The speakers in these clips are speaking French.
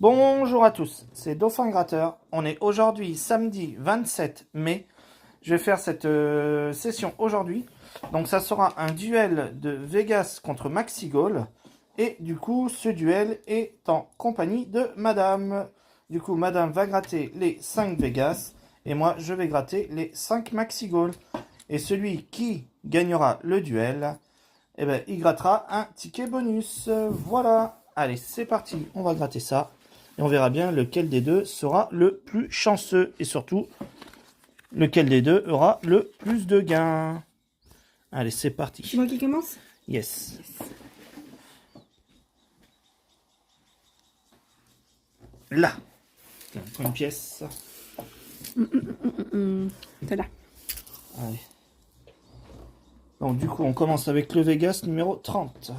Bonjour à tous, c'est Dauphin Gratteur. On est aujourd'hui samedi 27 mai. Je vais faire cette session aujourd'hui. Donc ça sera un duel de Vegas contre Maxigol. Et du coup, ce duel est en compagnie de Madame. Du coup, Madame va gratter les 5 Vegas. Et moi, je vais gratter les 5 Maxigol. Et celui qui gagnera le duel, eh ben, il grattera un ticket bonus. Voilà. Allez, c'est parti. On va gratter ça. Et on verra bien lequel des deux sera le plus chanceux. Et surtout, lequel des deux aura le plus de gains. Allez, c'est parti. C'est moi qui commence? Yes. Là. Une pièce. C'est là. Allez. Donc du coup, on commence avec le Vegas numéro 30.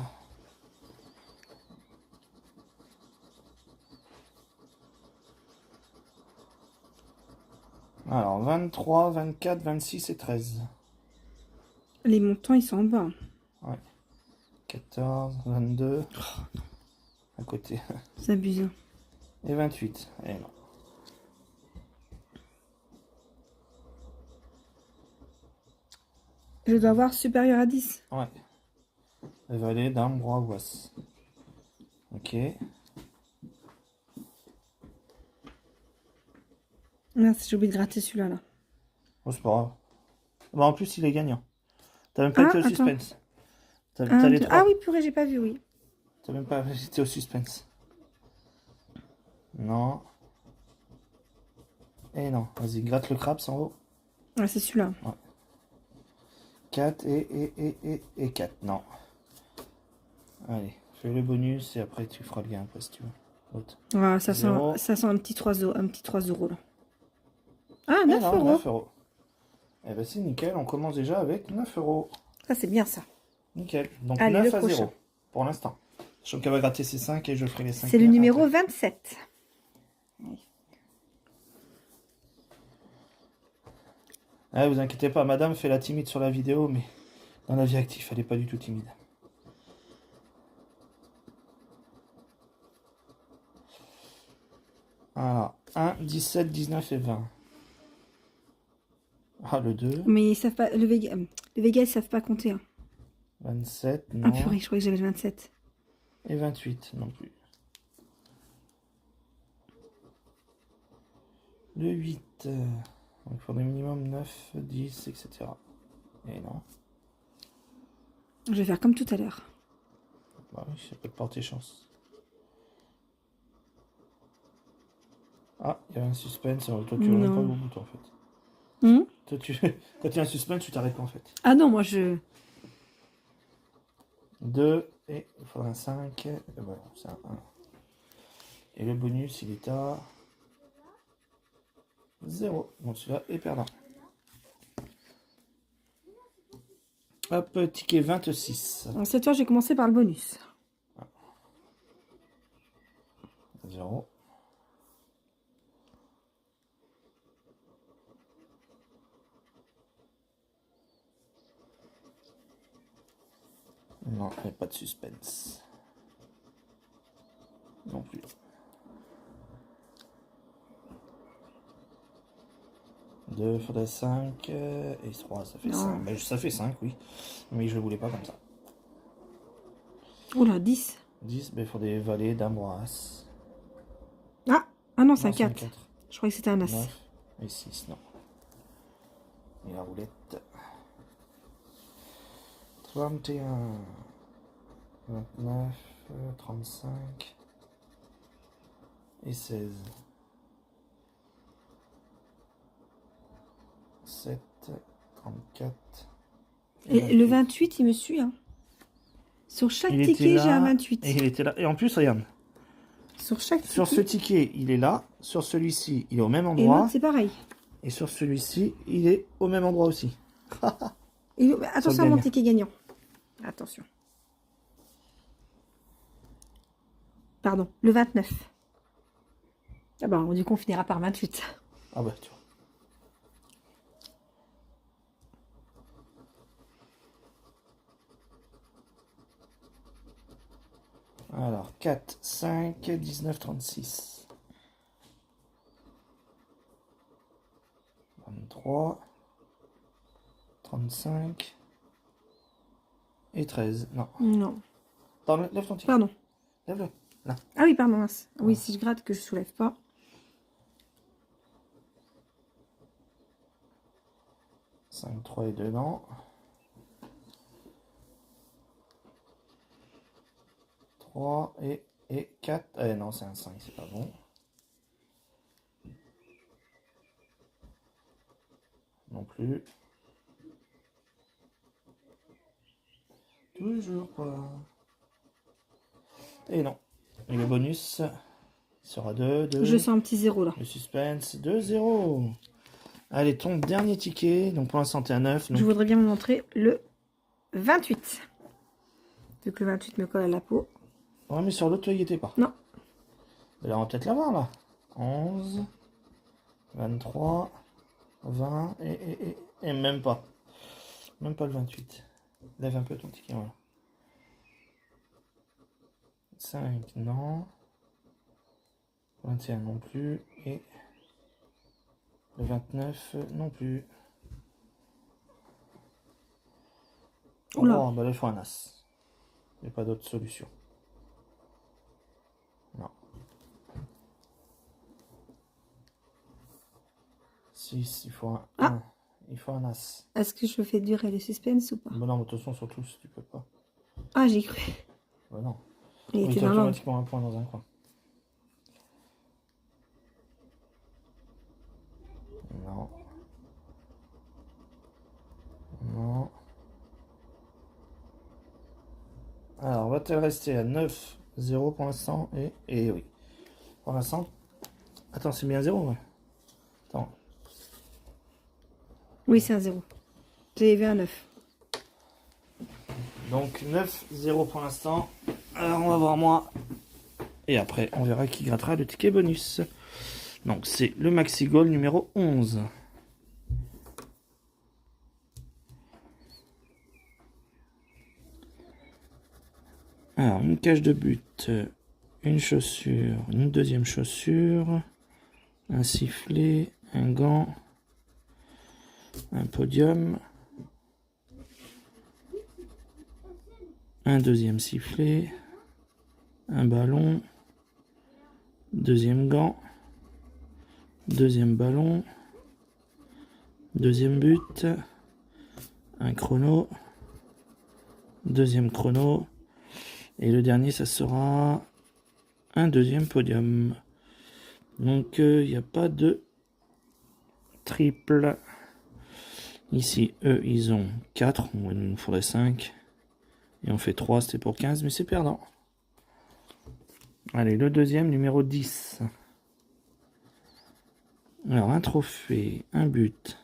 Alors, 23, 24, 26 et 13. Les montants, ils sont en bas. Ouais. 14, 22. À côté. C'est abusant. Et 28. Et non. Je dois avoir supérieur à 10. Ouais. Valet, dame, roi, as. Ok. Merci, j'ai oublié de gratter celui-là. Là. Oh, c'est pas grave. Bah, en plus, il est gagnant. T'as même pas été au attends. suspense. T'as les 3. Ah oui, purée, j'ai pas vu, oui. T'as même pas été au suspense. Non. Et non. Vas-y, gratte le crabe en haut. Ah, c'est celui-là. Ouais. 4 et 4. Non. Allez, fais le bonus et après tu feras le gain après si tu veux. L'autre. Ah, ça sent un petit 3 euros là. Ah, Eh 9 non, euros. 9 euros. Eh ben c'est nickel, on commence déjà avec 9 euros. Ça, c'est bien ça. Nickel. Donc allez, 9 le à prochain. 0 pour l'instant. Sachant qu'elle va gratter ses 5 et je ferai les 5. C'est le numéro 27. Ah, vous inquiétez pas, madame fait la timide sur la vidéo, mais dans la vie active, elle n'est pas du tout timide. Alors, 1, 17, 19 et 20. Ah, le 2. Mais ils savent pas, le Vegas, ils savent pas compter. Hein. 27, non. Ah purée, je croyais que j'avais le 27. Et 28 non plus. Le 8. Donc il faudrait minimum 9, 10, etc. Et non. Je vais faire comme tout à l'heure. Bah oui, ça peut te porter chance. Ah, il y avait un suspense. Toi, tu n'aurais pas au bout, en fait. Toi, quand il y a un suspense, tu t'arrêtes pas, en fait. Ah non, moi je... 2, et il faudra un 5. Et voilà, c'est un 1. Et le bonus, il est à 0. Donc celui-là est perdant. Hop, ticket 26. Alors, cette fois, j'ai commencé par le bonus. 0. Non, il n'y a pas de suspense. Non plus. Deux, faudrait 5. Et 3, ça fait 5. Ben, ça fait 5, oui. Mais je ne voulais pas comme ça. Oula, 10. 10, ben, il faudrait valet, dame, roi, as. Ah non, c'est un 4. Je croyais que c'était un as. 9 et 6, non. Et la roulette. 31. 29, 35 et 16. 7, 34. Et le 28, il me suit. Hein. Sur chaque ticket, j'ai un 28. Et il était là. Et en plus, regarde. Sur chaque ticket. Sur ce ticket, il est là. Sur celui-ci, il est au même Et endroit. l'autre, c'est pareil. Et sur celui-ci, il est au même endroit aussi. Attention à mon ticket gagnant. Attention. Pardon, le 29. Ah bah, du coup, on finira par 28. Ah bah, tu vois. Alors, 4, 5, 19, 36. 23, 35 et 13. Non. Non. Attends, lève ton ticket. Pardon. Lève-le. Là. Ah oui, pardon, mince. Oui, si je gratte que je soulève pas. 5, 3 et 2, non. 3 et 4. Eh non, c'est un 5, c'est pas bon. Non plus. Toujours pas. Et non. Et le bonus sera 2. Je sens un petit 0 là. Le suspense, 2, 0. Allez, ton dernier ticket. Donc pour l'instant, t'es à 9. Donc... Je voudrais bien me montrer le 28. Vu que le 28 me colle à la peau. Ouais, mais sur l'autre, il n'y était pas. Non. Là, on va peut-être l'avoir, là. 11, 23, 20 et même pas. Même pas le 28. Lève un peu ton ticket, voilà. 5, non. 21 non plus. Et le 29 non plus. Oula. Oh, bah là, il faut un as. Il n'y a pas d'autre solution. Non. 6, il faut un, Ah. il faut un as. Est-ce que je fais durer le suspense ou pas? Bah non, mais de toute façon, sur tous, tu peux pas. Ah, j'ai cru. Bah non. Il Oui, était t'as dans l'ordre. automatiquement un point dans un coin. Non. Non. Alors, va-t-elle rester à 9, 0 pour l'instant? Et oui. Pour l'instant. Attends, c'est bien 0, ouais. Attends. Oui, c'est un 0. J'ai vu un 9. Donc 9, 0 pour l'instant. Alors, on va voir moi. Et après, on verra qui grattera le ticket bonus. Donc, c'est le Maxi Goal numéro 11. Alors, une cage de but, une chaussure, une deuxième chaussure, un sifflet, un gant, un podium, un deuxième sifflet, un ballon, deuxième gant, deuxième ballon, deuxième but, un chrono, deuxième chrono, et le dernier, ça sera un deuxième podium. Donc, il n'y a pas de triple. Ici, eux, ils ont 4. Il nous faudrait 5. Et on fait 3, c'était pour 15, mais c'est perdant. Allez, le deuxième, numéro 10. Alors, un trophée, un but,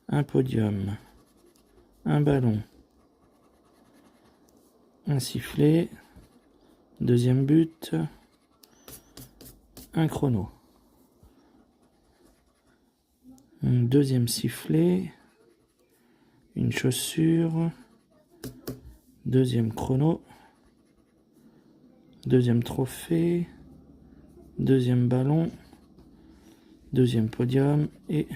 un podium, un ballon, un sifflet, deuxième but, un chrono, un deuxième sifflet, une chaussure, deuxième chrono, deuxième trophée, deuxième ballon, deuxième podium et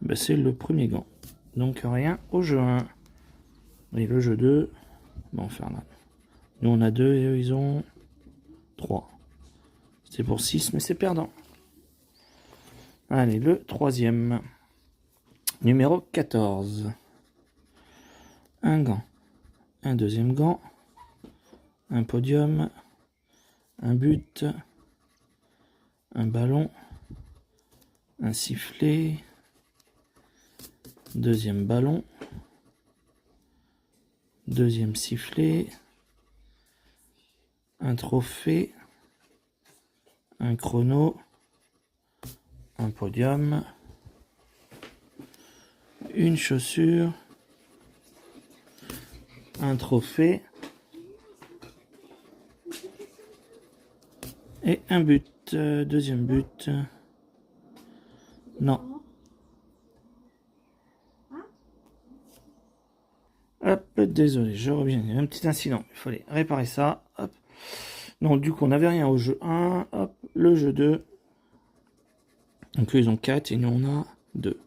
ben, c'est le premier gant. Donc rien au jeu 1. Et le jeu 2, bon, faire là. Nous on a 2 et eux ils ont 3. C'est pour 6, mais c'est perdant. Allez, le troisième. Numéro 14. Un gant. Un deuxième gant. Un podium. Un but. Un ballon. Un sifflet. Deuxième ballon. Deuxième sifflet. Un trophée. Un chrono. Un podium. Une chaussure. Un trophée. Et un but. Deuxième but. Non. Hop, désolé, je reviens. Il y a un petit incident. Il fallait réparer ça. Hop. Non, du coup, on n'avait rien au jeu 1. Hop, le jeu 2. Donc eux, ils ont 4 et nous, on a 2.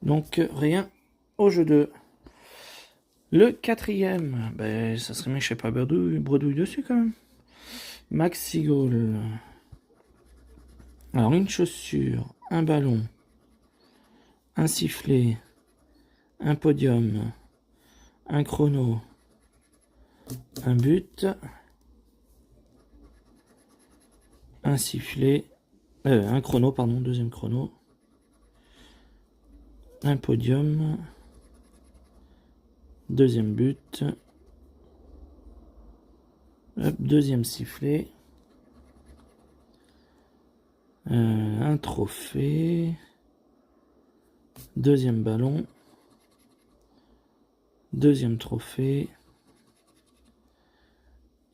Donc rien au jeu 2. Le quatrième, ben, ça serait mieux que je sais pas bredouille dessus quand même. Maxi Goal. Alors une chaussure, un ballon, un sifflet, un podium, un chrono, un but, un sifflet, un chrono, pardon, deuxième chrono, un podium, deuxième but, hop, deuxième sifflet, un trophée, deuxième ballon, deuxième trophée,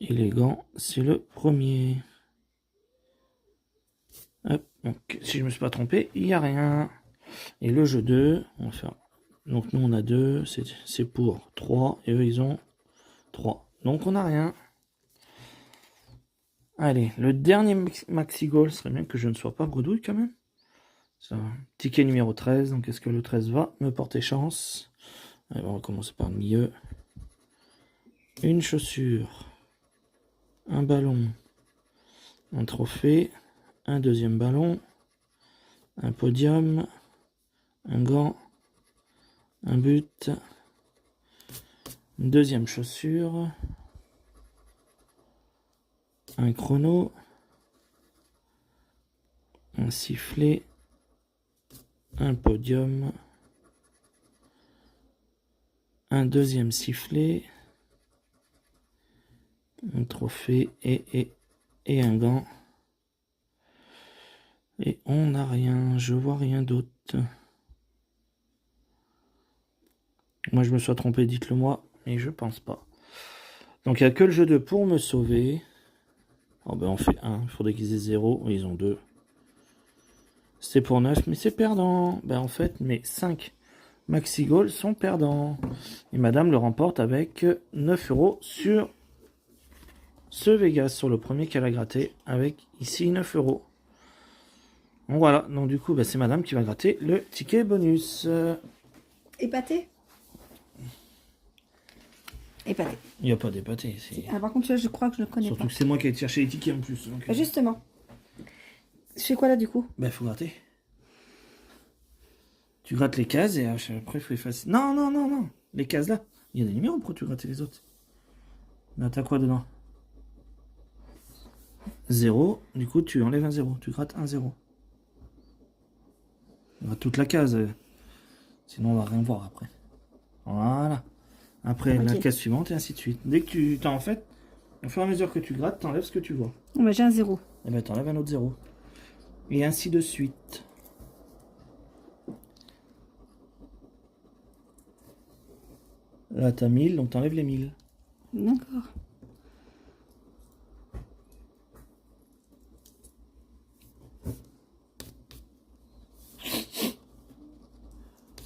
et les gants, c'est le premier. Hop, donc si je me suis pas trompé, il n'y a rien. Et le jeu 2, on va faire. Donc nous on a 2, c'est pour 3, et eux ils ont 3. Donc on n'a rien. Allez, le dernier maxi goal, serait bien que je ne sois pas bredouille quand même. Ça, ticket numéro 13, donc est-ce que le 13 va me porter chance? Allez, on va commencer par le milieu. Une chaussure, un ballon, un trophée, un deuxième ballon, un podium, un gant, un but, une deuxième chaussure, un chrono, un sifflet, un podium, un deuxième sifflet, un trophée et un gant. Et on n'a rien, je vois rien d'autre. Moi je me sois trompé, dites-le moi, mais je pense pas. Donc il n'y a que le jeu 2 pour me sauver. Oh ben on fait 1, il faudrait qu'ils aient 0, ils ont 2. C'était pour 9, mais c'est perdant. Ben en fait, mes 5 maxi goals sont perdants. Et madame le remporte avec 9 € sur ce Vegas, sur le premier qu'elle a gratté, avec ici 9 €. Donc voilà, donc du coup, ben, c'est madame qui va gratter le ticket bonus. Épaté. Épaté. Il n'y a pas d'épaté. Ah, par contre, je crois que je ne connais Surtout pas. que c'est moi qui ai cherché les tickets en plus. Donc, Justement. Je fais quoi là du coup? ben, faut gratter. Tu grattes les cases et après, il faut effacer. Non, non, non, non. Les cases là. Il y a des numéros, pourquoi tu grattes les autres? Là, t'as quoi dedans? 0. Du coup, tu enlèves un 0. Tu grattes un 0. On gratte toute la case. Sinon, on va rien voir après. Voilà. Après, la case suivante et ainsi de suite. Dès que tu t'en fait, au fur et à mesure que tu grattes, t'enlèves ce que tu vois. Oh, bah, j'ai un 0. Et ben, t'enlèves un autre 0. Et ainsi de suite. Là, t'as 1000, donc t'enlèves les 1000. D'accord.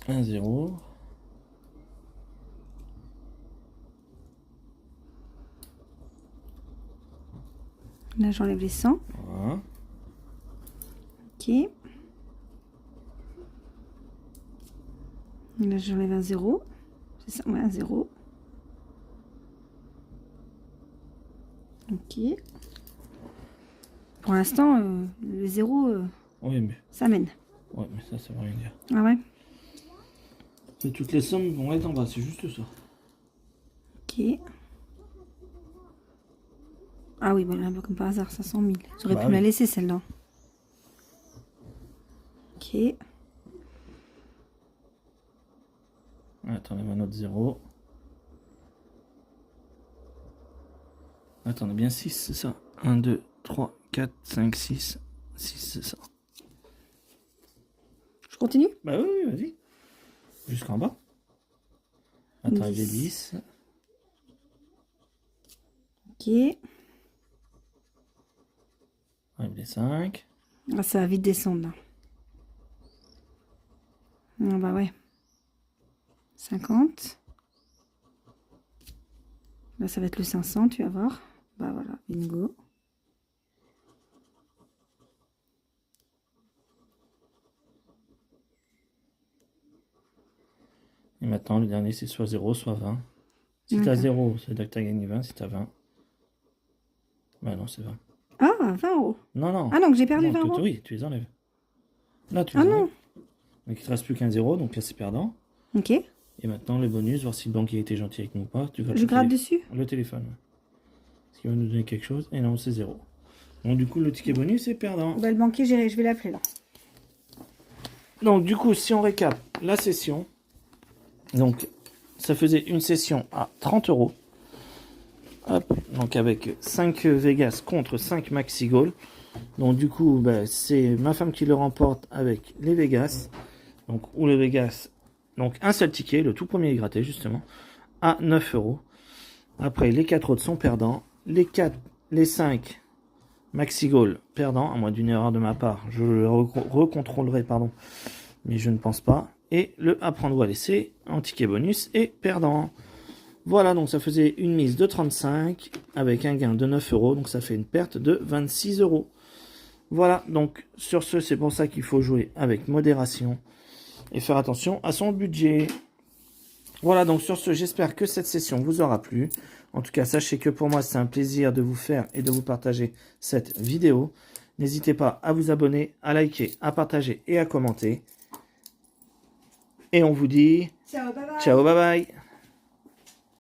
Un 0. Là, j'enlève les 100. Voilà. Ok. Là, j'enlève un 0. C'est ça, ouais, un 0. Ok. Pour l'instant, le 0, Oui, mais... ça mène. Ouais, mais ça veut rien dire. Ah ouais? Et toutes les sommes vont être en bas, c'est juste ça. Ok. Ah oui, voilà, un peu comme par hasard, 500 000. J'aurais Bah pu oui. me la laisser celle-là. Ok. Ouais, t'enlèves un autre 0. Là, t'en as bien 6, c'est ça. 1, 2, 3, 4, 5, 6. 6, c'est ça. Je continue? Bah oui, oui, vas-y. Jusqu'en bas. Là, t'enlèves les 10. Ok. Enlève les 5. Ah, ça va vite descendre là. Ah bah ouais. 50. Là, ça va être le 500, tu vas voir. Bah voilà, bingo. Et maintenant, le dernier, c'est soit 0, soit 20. Si tu as 0, c'est-à-dire que tu as gagné 20. Si tu as 20, bah non, c'est 20. Ah, 20 euros. Non, non. Ah, donc j'ai perdu Non, 20 euros. Oui, tu les enlèves. Là, tu Ah les non. enlèves. Donc, il te reste plus qu'un 0, donc là, c'est perdant. Ok. Et maintenant, le bonus, voir si le banquier a été gentil avec nous ou pas. Tu Je gratte dessus. Le téléphone. Est-ce qu'il va nous donner quelque chose? Et non, c'est 0. Donc, du coup, le ticket bonus est perdant. Bah, le banquier, je vais l'appeler là. Donc, du coup, si on récap la session, donc, ça faisait une session à 30 euros. Hop, donc avec 5 Vegas contre 5 Maxi Goal. Donc du coup, bah, c'est ma femme qui le remporte avec les Vegas. Donc, ou le Vegas, donc un seul ticket, le tout premier est gratté justement, à 9 euros. Après, les 4 autres sont perdants. Les 5 Maxi Goal perdants, à moins d'une erreur de ma part. Je le recontrôlerai, pardon, mais je ne pense pas. Et le à prendre ou à laisser en ticket bonus est perdant. Voilà, donc ça faisait une mise de 35 avec un gain de 9 euros. Donc ça fait une perte de 26 euros. Voilà, donc sur ce, c'est pour ça qu'il faut jouer avec modération et faire attention à son budget. Voilà, donc sur ce, j'espère que cette session vous aura plu. En tout cas, sachez que pour moi, c'est un plaisir de vous faire et de vous partager cette vidéo. N'hésitez pas à vous abonner, à liker, à partager et à commenter. Et on vous dit ciao, bye bye. ciao, bye bye.